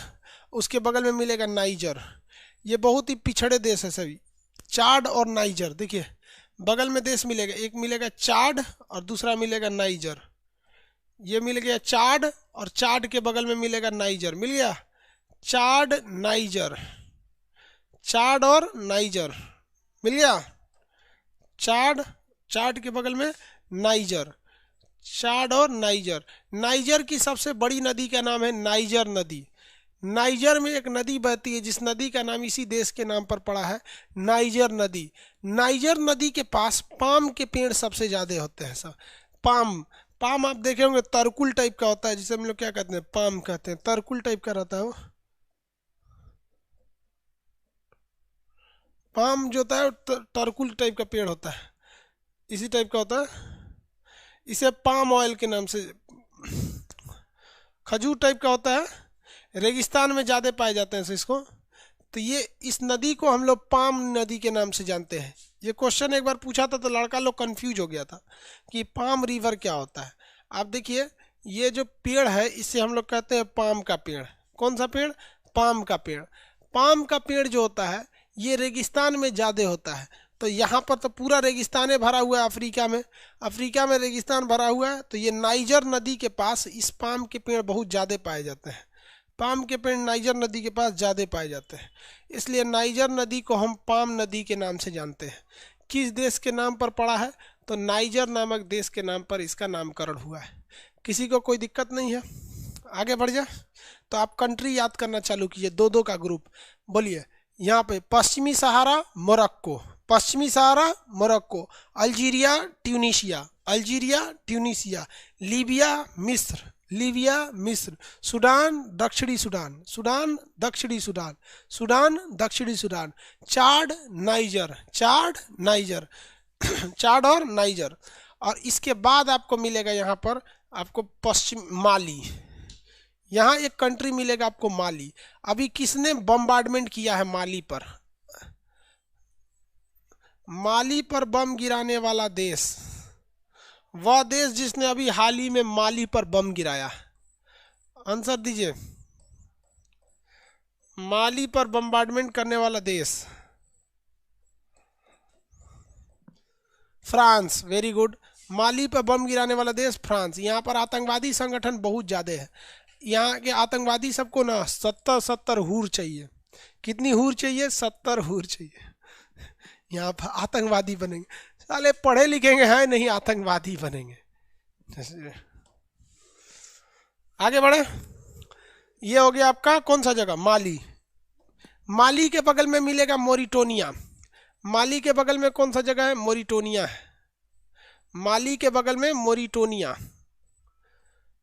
उसके बगल में मिलेगा नाइजर। ये बहुत ही पिछड़े देश है सभी, चाड और नाइजर। देखिए बगल में देश मिलेगा, एक मिलेगा चाड और दूसरा मिलेगा नाइजर। ये मिल गया चाड, और चाड के बगल में मिलेगा नाइजर। मिल गया चाड नाइजर, चाड और नाइजर मिल गया। चाड, चाड के बगल में नाइजर, चाड और नाइजर। नाइजर की सबसे बड़ी नदी का नाम है नाइजर नदी। नाइजर में एक नदी बहती है जिस नदी का नाम इसी देश के नाम पर पड़ा है, नाइजर नदी। नाइजर नदी के पास पाम के पेड़ सबसे ज़्यादा होते हैं। सब पाम, पाम आप देखे होंगे तरकुल टाइप का होता है, जिसे हम लोग क्या कहते हैं? पाम कहते हैं। तरकुल टाइप का रहता है वो। पाम जो होता है तरकुल टाइप का पेड़ होता है, इसी टाइप का होता है। इसे पाम ऑयल के नाम से, खजूर टाइप का होता है, रेगिस्तान में ज़्यादा पाए जाते हैं इसको। तो ये, इस नदी को हम लोग पाम नदी के नाम से जानते हैं। ये क्वेश्चन एक बार पूछा था तो लड़का लोग कंफ्यूज हो गया था कि पाम रिवर क्या होता है। आप देखिए, ये जो पेड़ है इसे हम लोग कहते हैं पाम का पेड़। कौन सा पेड़? पाम का पेड़। पाम का पेड़ जो होता है ये रेगिस्तान में ज़्यादा होता है। तो यहाँ पर तो पूरा रेगिस्तान भरा हुआ है, अफ्रीका में, अफ्रीका में रेगिस्तान भरा हुआ है। तो ये नाइजर नदी के पास इस पाम के पेड़ बहुत ज़्यादा पाए जाते हैं। पाम के पेड़ नाइजर नदी के पास ज़्यादा पाए जाते हैं, इसलिए नाइजर नदी को हम पाम नदी के नाम से जानते हैं। किस देश के नाम पर पड़ा है? तो नाइजर नामक देश के नाम पर इसका नामकरण हुआ है। किसी को कोई दिक्कत नहीं है? आगे बढ़ जाए तो आप कंट्री याद करना चालू कीजिए, दो दो का ग्रुप। बोलिए, यहाँ पे पश्चिमी सहारा मोरक्को, पश्चिमी Sahara Morocco, Algeria Tunisia, Algeria Tunisia, Libya मिस्र, लीबिया मिस्र, सूडान दक्षिणी सूडान, सूडान दक्षिणी सूडान, सूडान दक्षिणी Sudan, Chad Niger, Chad Niger, Chad और नाइजर। और इसके बाद आपको मिलेगा यहाँ पर, आपको पश्चिम माली, यहाँ एक कंट्री मिलेगा आपको माली। अभी किसने बम्बार्डमेंट किया है माली पर? माली पर बम गिराने वाला देश, वह देश जिसने अभी हाल ही में माली पर बम गिराया। आंसर दीजिए। माली पर बम्बार्डमेंट करने वाला देश फ्रांस। वेरी गुड, माली पर बम गिराने वाला देश फ्रांस। यहाँ पर आतंकवादी संगठन बहुत ज़्यादा है। यहाँ के आतंकवादी सबको ना 70 हूर चाहिए। कितनी हूर चाहिए? 70 हूर चाहिए। यहाँ पर आतंकवादी बनेंगे। साले पढ़े लिखेंगे हैं नहीं, आतंकवादी बनेंगे। आगे बढ़े। ये हो गया आपका कौन सा जगह? माली। माली के बगल में मिलेगा मोरिटोनिया। माली के बगल में कौन सा जगह है? मोरिटोनिया है। माली के बगल में मोरिटोनिया।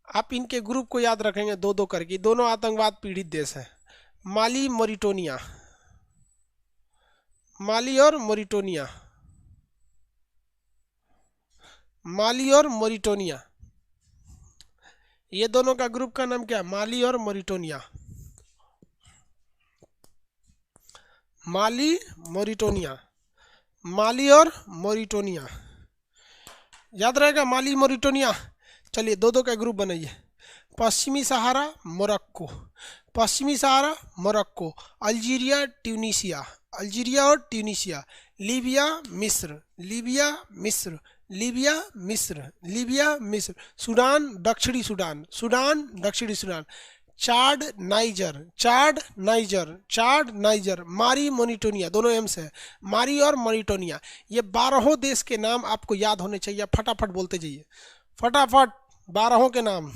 आप इनके ग्रुप को याद रखेंगे दो दो करके, दोनों आतंकवाद पीड़ित देश है। माली, मोरिटोनिया, माली और मोरिटोनिया, माली और मोरिटोनिया, ये दोनों का ग्रुप का नाम क्या है? माली और मोरिटोनिया। माली, मोरिटोनिया, माली और मोरिटोनिया, याद रहेगा माली मोरिटोनिया। चलिए दो दो का ग्रुप बनाइए। पश्चिमी सहारा, मोरक्को, पश्चिमी Sahara, Morocco, Algeria, Tunisia, Algeria और ट्यूनीशिया, लीबिया, मिस्र, लीबिया, मिस्र, लीबिया, मिस्र, लीबिया, मिस्र, सूडान, दक्षिणी सूडान, सूडान, दक्षिणी Sudan, Chad, Niger, Chad, Niger, Chad, niger, मारी, मोरिटोनिया, दोनों एम से है। मारी और मोरिटोनिया, ये 12 देश के नाम आपको याद होने चाहिए। फटाफट बोलते जाइए, फटाफट 12 के नाम,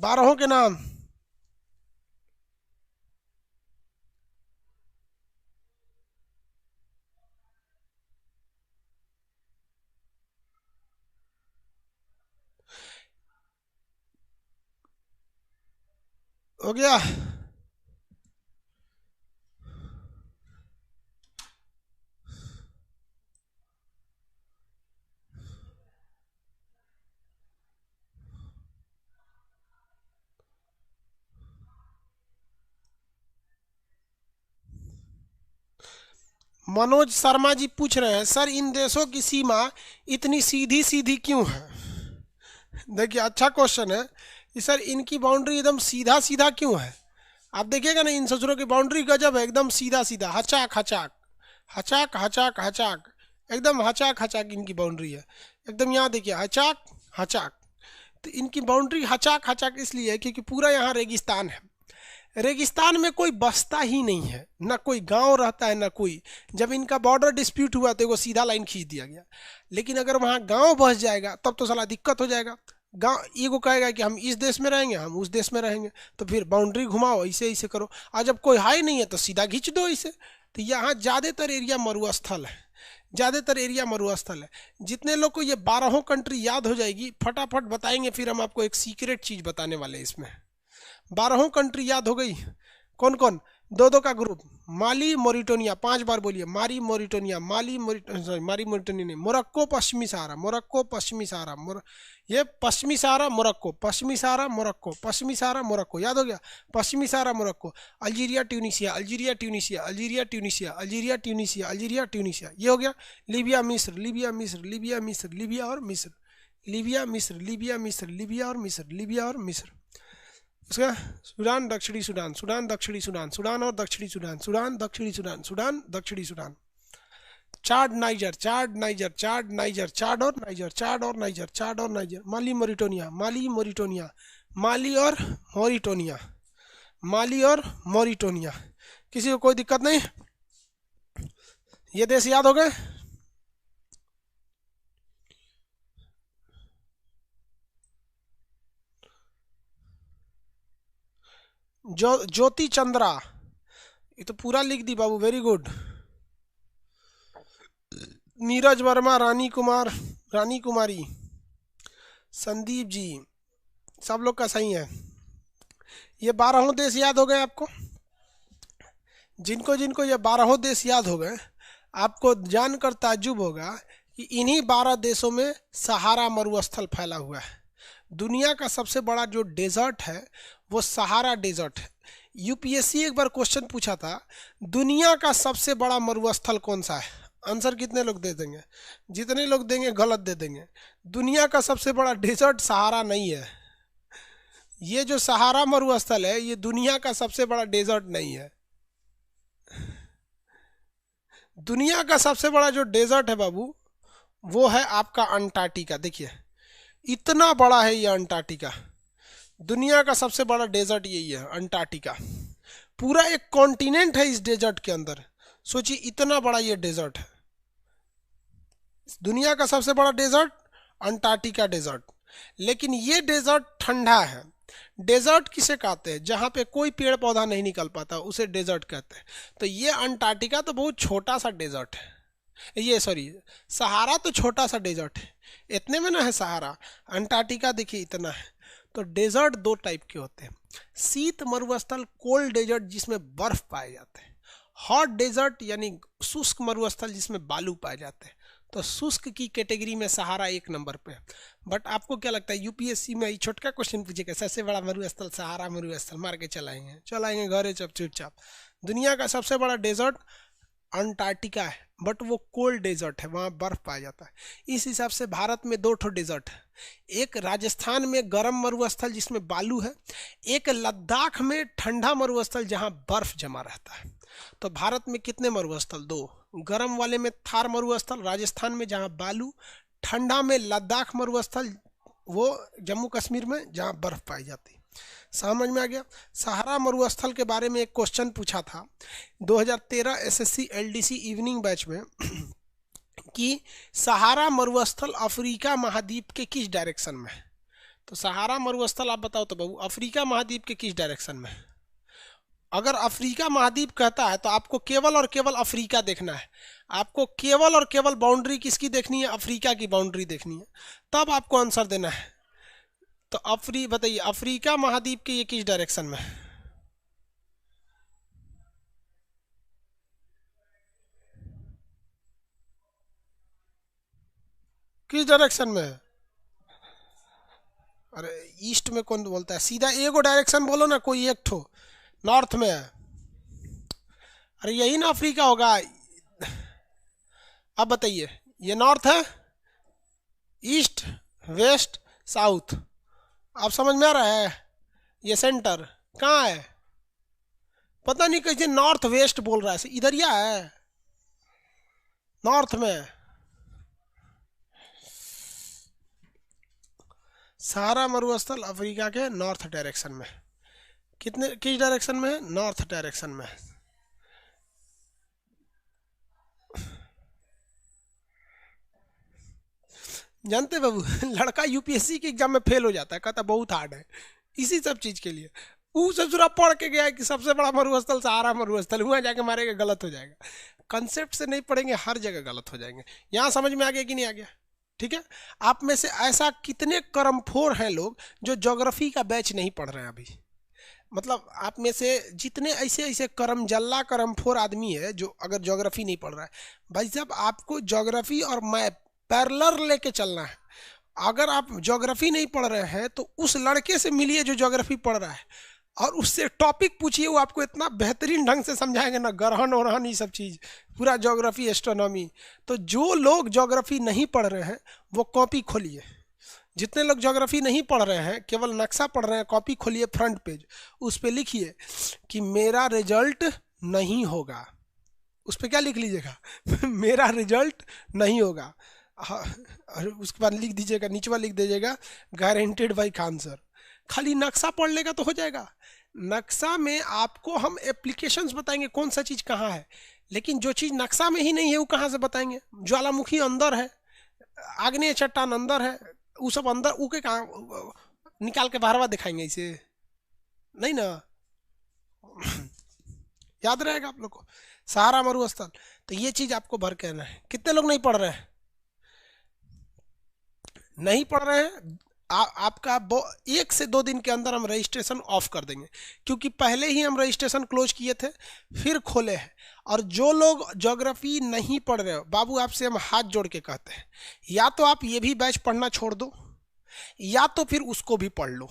12 के नाम। हो गया? मनोज शर्मा जी पूछ रहे हैं, सर इन देशों की सीमा इतनी सीधी सीधी क्यों है? देखिए अच्छा क्वेश्चन है कि सर इनकी बाउंड्री एकदम सीधा सीधा क्यों है। आप देखिएगा ना, इन ससुरों की बाउंड्री गजब है, एकदम सीधा सीधा, हचाक हचाक, हचाक हचाक हचाक, एकदम हचाक हचाक इनकी बाउंड्री है। एकदम यहाँ देखिए, हचाक हचाक। तो इनकी बाउंड्री हचाक हचाक इसलिए है क्योंकि पूरा यहाँ रेगिस्तान है। रेगिस्तान में कोई बसता ही नहीं है, ना कोई गांव रहता है ना कोई। जब इनका बॉर्डर डिस्प्यूट हुआ तो वो सीधा लाइन खींच दिया गया। लेकिन अगर वहाँ गांव बस जाएगा तब तो साला दिक्कत हो जाएगा। गांव ईगो कहेगा कि हम इस देश में रहेंगे, हम उस देश में रहेंगे, तो फिर बाउंड्री घुमाओ, ऐसे ऐसे करो। और जब कोई हाई नहीं है तो सीधा खींच दो इसे। तो यहाँ ज़्यादातर एरिया मरुस्थल है, ज़्यादातर एरिया मरुस्थल है। जितने लोग को ये 12 कंट्री याद हो जाएगी, फटाफट बताएंगे। फिर हम आपको एक सीक्रेट चीज़ बताने वाले हैं इसमें। 12 कंट्री याद हो गई? कौन कौन? दो दो का ग्रुप। माली, मोरिटोनिया, 5 बार बोलिए। मारी, मोरिटोनिया, माली, सॉरी मारी, मोरिटोनिया नहीं, मोरक्को, पश्चिमी सहारा, मोरक्को, पश्चिमी सहारा, ये पश्चिमी सहारा, मोरक्को, पश्चिमी सहारा, मोरक्को, पश्चिमी सहारा, मोरक्को, याद हो गया? पश्चिमी Sahara, Morocco, Algeria, Tunisia, Algeria, Tunisia, Algeria, Tunisia, Algeria, Tunisia, Algeria, Tunisia, ये हो गया। लीबिया, मिस्र, लीबिया, मिस्र, लीबिया, मिस्र, लीबिया और मिस्र, लीबिया, मिस्र, लीबिया, मिस्र, लीबिया और मिस्र, लीबिया और मिस्र। उसका सूडान, दक्षिणी सूडान, सूडान, दक्षिणी सूडान, सूडान और दक्षिणी सूडान, सूडान, दक्षिणी सूडान, सूडान, दक्षिणी Sudan, Chad, Niger, Chad, Niger, Chad, Niger, Chad और नाइजर, चाड और नाइजर, चाड और नाइजर, माली, मोरिटोनिया, माली, मोरिटोनिया, माली और मोरिटोनिया, माली और मोरिटोनिया। किसी को कोई दिक्कत नहीं? ये देश याद हो गए? ज्योति चंद्रा, ये तो पूरा लिख दी बाबू, वेरी गुड। नीरज वर्मा, रानी कुमार, रानी कुमारी, संदीप जी, सब लोग का सही है। ये 12 देश याद हो गए आपको? जिनको जिनको ये 12 देश याद हो गए, आपको जानकर ताज्जुब होगा कि इन्हीं 12 देशों में सहारा मरुस्थल फैला हुआ है। दुनिया का सबसे बड़ा जो डेजर्ट है वो सहारा डेजर्ट है। यूपीएससी एक बार क्वेश्चन पूछा था, दुनिया का सबसे बड़ा मरुस्थल कौन सा है? आंसर कितने लोग दे देंगे? जितने लोग देंगे गलत दे देंगे। दुनिया का सबसे बड़ा डेजर्ट सहारा नहीं है। ये जो सहारा मरुस्थल है ये दुनिया का सबसे बड़ा डेजर्ट नहीं है। दुनिया का सबसे बड़ा जो डेजर्ट है बाबू, वो है आपका अंटार्कटिका। देखिए इतना बड़ा है ये अंटार्कटिका। दुनिया का सबसे बड़ा डेजर्ट यही है, अंटार्कटिका। पूरा एक कॉन्टिनेंट है इस डेजर्ट के अंदर। सोचिए इतना बड़ा ये डेजर्ट है। दुनिया का सबसे बड़ा डेजर्ट अंटार्कटिका डेजर्ट। लेकिन ये डेजर्ट ठंडा है। डेजर्ट किसे कहते हैं? जहाँ पे कोई पेड़ पौधा नहीं निकल पाता उसे डेजर्ट कहते हैं। तो ये अंटार्कटिका तो बहुत छोटा सा डेजर्ट है। ये सॉरी, सहारा तो छोटा सा डेजर्ट है, इतने में ना है सहारा। अंटार्कटिका देखिए इतना है। तो डेजर्ट दो टाइप के होते हैं, शीत मरुस्थल कोल्ड डेजर्ट जिसमें बर्फ पाए जाते हैं, हॉट डेजर्ट यानी शुष्क मरुस्थल जिसमें बालू पाए जाते हैं। तो शुष्क की कैटेगरी में सहारा एक नंबर पे है। बट आपको क्या लगता है यूपीएससी में ये छोटका क्वेश्चन पूछेगा, सबसे बड़ा मरुस्थल सहारा मरुस्थल, मार के चलाएंगे घरे चुपचाप। दुनिया का सबसे बड़ा डेजर्ट अंटार्कटिका है, बट वो कोल्ड डेजर्ट है, वहाँ बर्फ पाया जाता है। इस हिसाब से भारत में दो ठो डेजर्ट है, एक राजस्थान में गर्म मरुस्थल जिसमें बालू है, एक लद्दाख में ठंडा मरुस्थल जहाँ बर्फ जमा रहता है। तो भारत में कितने मरुस्थल? दो। गर्म वाले में थार मरुस्थल राजस्थान में जहाँ बालू, ठंडा में लद्दाख मरुस्थल वो जम्मू कश्मीर में जहाँ बर्फ पाई जाती है। समझ में आ गया? सहारा मरुस्थल के बारे में एक क्वेश्चन पूछा था 2013 एसएससी एलडीसी इवनिंग बैच में कि सहारा मरुस्थल अफ्रीका महाद्वीप के किस डायरेक्शन में है। तो सहारा मरुस्थल आप बताओ तो बाबू अफ्रीका महाद्वीप के किस डायरेक्शन में है? अगर अफ्रीका महाद्वीप कहता है तो आपको केवल और केवल अफ्रीका देखना है। आपको केवल और केवल बाउंड्री किसकी देखनी है? अफ्रीका की बाउंड्री देखनी है, तब आपको आंसर देना है। तो बताइए अफ्रीका महाद्वीप के ये किस डायरेक्शन में है? किस डायरेक्शन में है? अरे ईस्ट में कौन बोलता है? सीधा एगो डायरेक्शन बोलो ना, कोई एक ठो। नॉर्थ में है। अरे यही ना अफ्रीका होगा। अब बताइए ये नॉर्थ है, ईस्ट, वेस्ट, साउथ। आप समझ में आ रहा है? ये सेंटर कहाँ है? पता नहीं कैसे नॉर्थ वेस्ट बोल रहा है, इधर या है नॉर्थ में। सहारा मरुस्थल अफ्रीका के नॉर्थ डायरेक्शन में। किस डायरेक्शन में है? नॉर्थ डायरेक्शन में। जानते बाबू लड़का यूपीएससी के एग्जाम में फेल हो जाता है, कहता बहुत हार्ड है इसी सब चीज के लिए। वो सब पूरा पढ़ के गया कि सबसे बड़ा मरुस्थल सहारा मरुस्थल, वहां जाके मारेगा गलत हो जाएगा। कंसेप्ट से नहीं पढ़ेंगे हर जगह गलत हो जाएंगे। यहाँ समझ में आ गया कि नहीं आ गया? ठीक है। आप में से ऐसा कितने कर्मफोर हैं लोग जो ज्योग्राफी का बैच नहीं पढ़ रहे हैं अभी? मतलब आप में से जितने ऐसे ऐसे करमजल्ला करमफोर आदमी है जो अगर ज्योग्राफी नहीं पढ़ रहा है, भाई साहब आपको ज्योग्राफी और मैप पैरेलल लेके चलना है। अगर आप ज्योग्राफी नहीं पढ़ रहे हैं तो उस लड़के से मिलिए जो ज्योग्राफी पढ़ रहा है और उससे टॉपिक पूछिए, वो आपको इतना बेहतरीन ढंग से समझाएंगे ना, ग्रहण और ये सब चीज़, पूरा ज्योग्राफी एस्ट्रोनॉमी। तो जो लोग ज्योग्राफी नहीं पढ़ रहे हैं वो कॉपी खोलिए। जितने लोग ज्योग्राफी नहीं पढ़ रहे हैं केवल नक्शा पढ़ रहे हैं, कॉपी खोलिए, फ्रंट पेज, उस पर लिखिए कि मेरा रिजल्ट नहीं होगा। उस पर क्या लिख लीजिएगा मेरा रिजल्ट नहीं होगा। और उसके बाद लिख दीजिएगा, नीचवा लिख दीजिएगा गारंटेड बाई खान सर। खाली नक्शा पढ़ लेगा तो हो जाएगा? नक्शा में आपको हम एप्लीकेशंस बताएंगे कौन सा चीज़ कहाँ है, लेकिन जो चीज़ नक्शा में ही नहीं है वो कहाँ से बताएंगे? ज्वालामुखी अंदर है, आग्नेय चट्टान अंदर है, वो सब अंदर, वो के कहाँ निकाल के बाहरवा दिखाएंगे? इसे नहीं ना याद रहेगा आप लोग को। सहारा मरुस्थल, तो ये चीज़ आपको भर कहना है। कितने लोग नहीं पढ़ रहे हैं? नहीं पढ़ रहे हैं आपका 1 से 2 दिन के अंदर हम रजिस्ट्रेशन ऑफ कर देंगे, क्योंकि पहले ही हम रजिस्ट्रेशन क्लोज किए थे फिर खोले हैं। और जो लोग ज्योग्राफी नहीं पढ़ रहे हो बाबू, आपसे हम हाथ जोड़ के कहते हैं, या तो आप ये भी बैच पढ़ना छोड़ दो या तो फिर उसको भी पढ़ लो।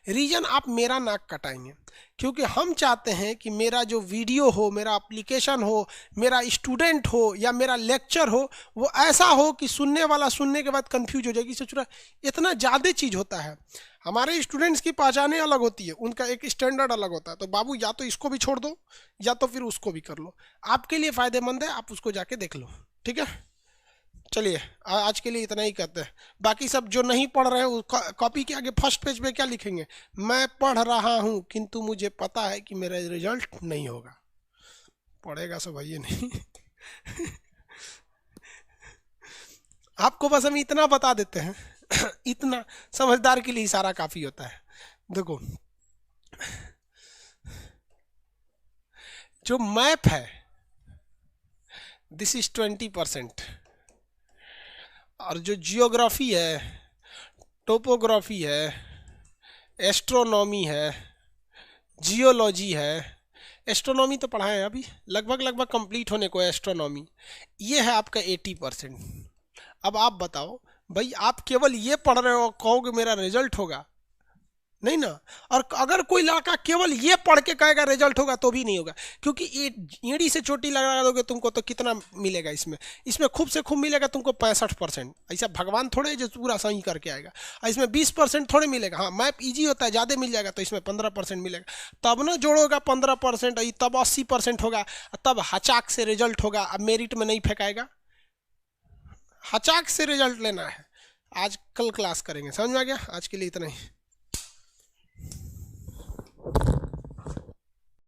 रीजन आप मेरा नाक कटाएंगे, क्योंकि हम चाहते हैं कि मेरा जो वीडियो हो, मेरा एप्लीकेशन हो, मेरा स्टूडेंट हो या मेरा लेक्चर हो, वो ऐसा हो कि सुनने वाला सुनने के बाद कंफ्यूज हो जाएगी, सोच रहा इतना ज़्यादा चीज़ होता है। हमारे स्टूडेंट्स की पहचानें अलग होती है, उनका एक स्टैंडर्ड अलग होता है। तो बाबू या तो इसको भी छोड़ दो या तो फिर उसको भी कर लो, आपके लिए फ़ायदेमंद है, आप उसको जाके देख लो। ठीक है, चलिए आज के लिए इतना ही कहते हैं। बाकी सब जो नहीं पढ़ रहे हो कॉपी के आगे फर्स्ट पेज पे क्या लिखेंगे, मैं पढ़ रहा हूँ किंतु मुझे पता है कि मेरा रिजल्ट नहीं होगा। पढ़ेगा सो भाई नहीं आपको बस हम इतना बता देते हैं इतना समझदार के लिए इशारा काफ़ी होता है। देखो जो मैप है दिस इज 20%, और जो जियोग्राफी है, टोपोग्राफी है, एस्ट्रोनॉमी है, जियोलॉजी है, एस्ट्रोनॉमी तो पढ़ाए हैं अभी, लगभग लगभग कंप्लीट होने को है एस्ट्रोनॉमी, ये है आपका 80%। अब आप बताओ भाई, आप केवल ये पढ़ रहे हो, कहोगे मेरा रिजल्ट होगा, नहीं ना। और अगर कोई लड़का केवल ये पढ़ के कहेगा रिजल्ट होगा तो भी नहीं होगा, क्योंकि ये ईड़ी से चोटी लगा दोगे तुमको तो कितना मिलेगा इसमें, इसमें खूब से खूब मिलेगा तुमको 65%। ऐसा भगवान थोड़े जो पूरा सही करके आएगा, और इसमें 20% थोड़े मिलेगा। हाँ मैप इजी होता है, ज़्यादा मिल जाएगा, तो इसमें 15% मिलेगा, तब ना जोड़ोगा 15%, तब 80% होगा, तब हचाक से रिजल्ट होगा। अब मेरिट में नहीं फेंकाएगा, हचाक से रिजल्ट लेना है। आज कल क्लास करेंगे, समझ में आ गया? आज के लिए इतना ही।